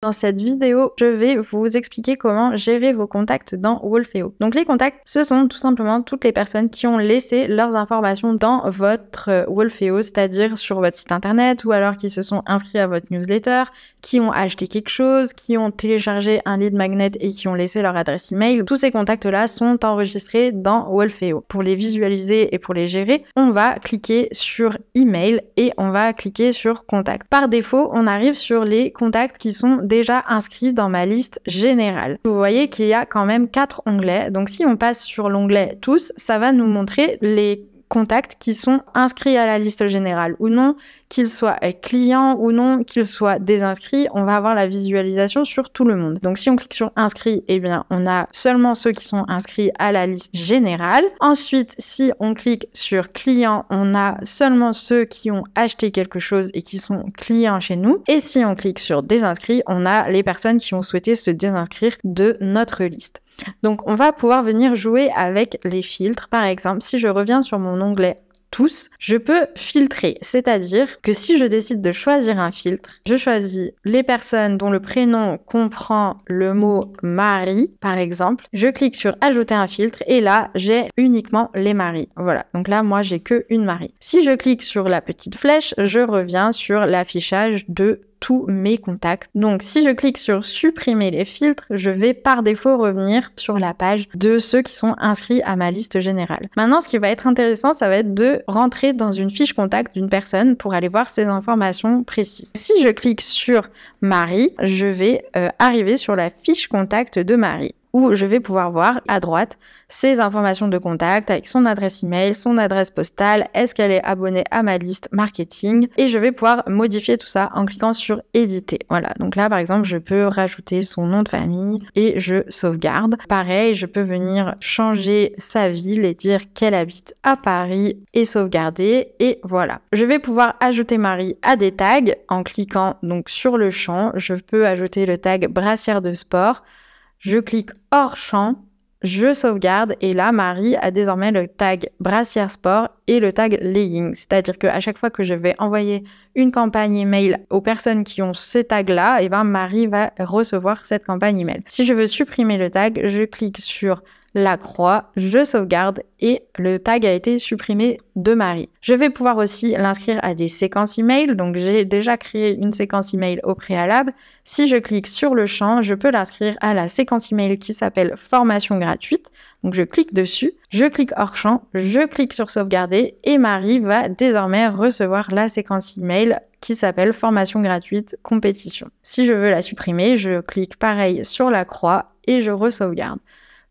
Dans cette vidéo, je vais vous expliquer comment gérer vos contacts dans Wolfeo. Donc les contacts, ce sont tout simplement toutes les personnes qui ont laissé leurs informations dans votre Wolfeo, c'est-à-dire sur votre site internet ou alors qui se sont inscrits à votre newsletter, qui ont acheté quelque chose, qui ont téléchargé un lead magnet et qui ont laissé leur adresse email. Tous ces contacts-là sont enregistrés dans Wolfeo. Pour les visualiser et pour les gérer, on va cliquer sur email et on va cliquer sur contact. Par défaut, on arrive sur les contacts qui sont déjà inscrits dans ma liste générale. Vous voyez qu'il y a quand même 4 onglets. Donc si on passe sur l'onglet tous, ça va nous montrer les contacts qui sont inscrits à la liste générale ou non, qu'ils soient clients ou non, qu'ils soient désinscrits, on va avoir la visualisation sur tout le monde. Donc si on clique sur inscrit, eh bien on a seulement ceux qui sont inscrits à la liste générale. Ensuite, si on clique sur clients, on a seulement ceux qui ont acheté quelque chose et qui sont clients chez nous. Et si on clique sur désinscrits, on a les personnes qui ont souhaité se désinscrire de notre liste. Donc on va pouvoir venir jouer avec les filtres. Par exemple, si je reviens sur mon onglet tous, je peux filtrer, c'est-à-dire que si je décide de choisir un filtre, je choisis les personnes dont le prénom comprend le mot Marie, par exemple. Je clique sur ajouter un filtre et là, j'ai uniquement les Marie. Voilà, donc là, moi, j'ai que une Marie. Si je clique sur la petite flèche, je reviens sur l'affichage de tous mes contacts. Donc si je clique sur supprimer les filtres, je vais par défaut revenir sur la page de ceux qui sont inscrits à ma liste générale. Maintenant, ce qui va être intéressant, ça va être de rentrer dans une fiche contact d'une personne pour aller voir ses informations précises. Si je clique sur Marie, je vais arriver sur la fiche contact de Marie, où je vais pouvoir voir à droite ses informations de contact avec son adresse email, son adresse postale, est-ce qu'elle est abonnée à ma liste marketing, et je vais pouvoir modifier tout ça en cliquant sur éditer. Voilà, donc là par exemple je peux rajouter son nom de famille et je sauvegarde. Pareil, je peux venir changer sa ville et dire qu'elle habite à Paris et sauvegarder, et voilà. Je vais pouvoir ajouter Marie à des tags en cliquant donc sur le champ. Je peux ajouter le tag brassière de sport. Je clique hors champ, je sauvegarde et là, Marie a désormais le tag brassière sport et le tag legging. C'est-à-dire qu'à chaque fois que je vais envoyer une campagne email aux personnes qui ont ces tags-là, et ben Marie va recevoir cette campagne email. Si je veux supprimer le tag, je clique sur la croix, je sauvegarde et le tag a été supprimé de Marie. Je vais pouvoir aussi l'inscrire à des séquences email, donc j'ai déjà créé une séquence email au préalable. Si je clique sur le champ, je peux l'inscrire à la séquence email qui s'appelle formation gratuite. Donc je clique dessus, je clique hors champ, je clique sur sauvegarder et Marie va désormais recevoir la séquence email qui s'appelle formation gratuite compétition. Si je veux la supprimer, je clique pareil sur la croix et je re-sauvegarde.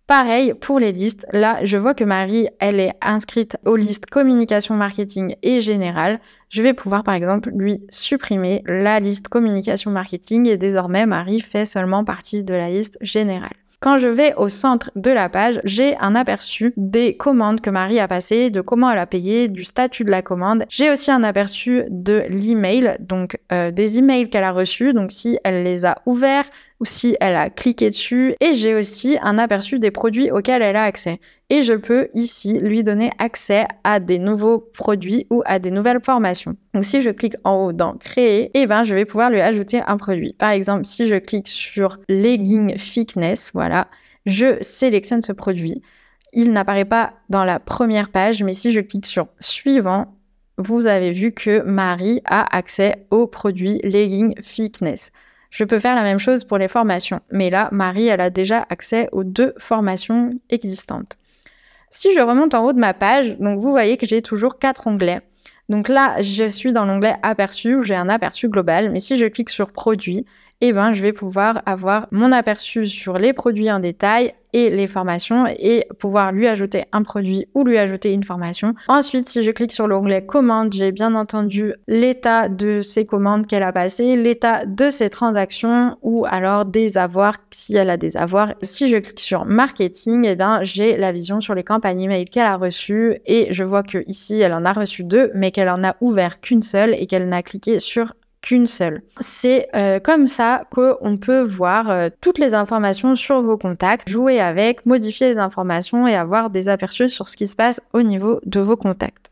Pareil pour les listes, là je vois que Marie, elle est inscrite aux listes communication, marketing et générale. Je vais pouvoir par exemple lui supprimer la liste communication, marketing et désormais Marie fait seulement partie de la liste générale. Quand je vais au centre de la page, j'ai un aperçu des commandes que Marie a passées, de comment elle a payé, du statut de la commande. J'ai aussi un aperçu de l'email, donc des emails qu'elle a reçus, donc si elle les a ouverts ou si elle a cliqué dessus. Et j'ai aussi un aperçu des produits auxquels elle a accès. Et je peux ici lui donner accès à des nouveaux produits ou à des nouvelles formations. Donc si je clique en haut dans créer, eh ben je vais pouvoir lui ajouter un produit. Par exemple, si je clique sur legging fitness, voilà, je sélectionne ce produit. Il n'apparaît pas dans la première page, mais si je clique sur suivant, vous avez vu que Marie a accès au produit legging fitness. Je peux faire la même chose pour les formations, mais là, Marie, elle a déjà accès aux 2 formations existantes. Si je remonte en haut de ma page, donc vous voyez que j'ai toujours 4 onglets. Donc là, je suis dans l'onglet aperçu où j'ai un aperçu global, mais si je clique sur produits, eh ben, je vais pouvoir avoir mon aperçu sur les produits en détail et les formations et pouvoir lui ajouter un produit ou lui ajouter une formation. Ensuite, si je clique sur l'onglet commandes, j'ai bien entendu l'état de ses commandes qu'elle a passées, l'état de ses transactions ou alors des avoirs si elle a des avoirs. Si je clique sur marketing, eh bien, j'ai la vision sur les campagnes email qu'elle a reçues et je vois que ici elle en a reçu 2, mais qu'elle en a ouvert qu'une seule et qu'elle n'a cliqué sur qu'une seule. C'est comme ça qu'on peut voir toutes les informations sur vos contacts, jouer avec, modifier les informations et avoir des aperçus sur ce qui se passe au niveau de vos contacts.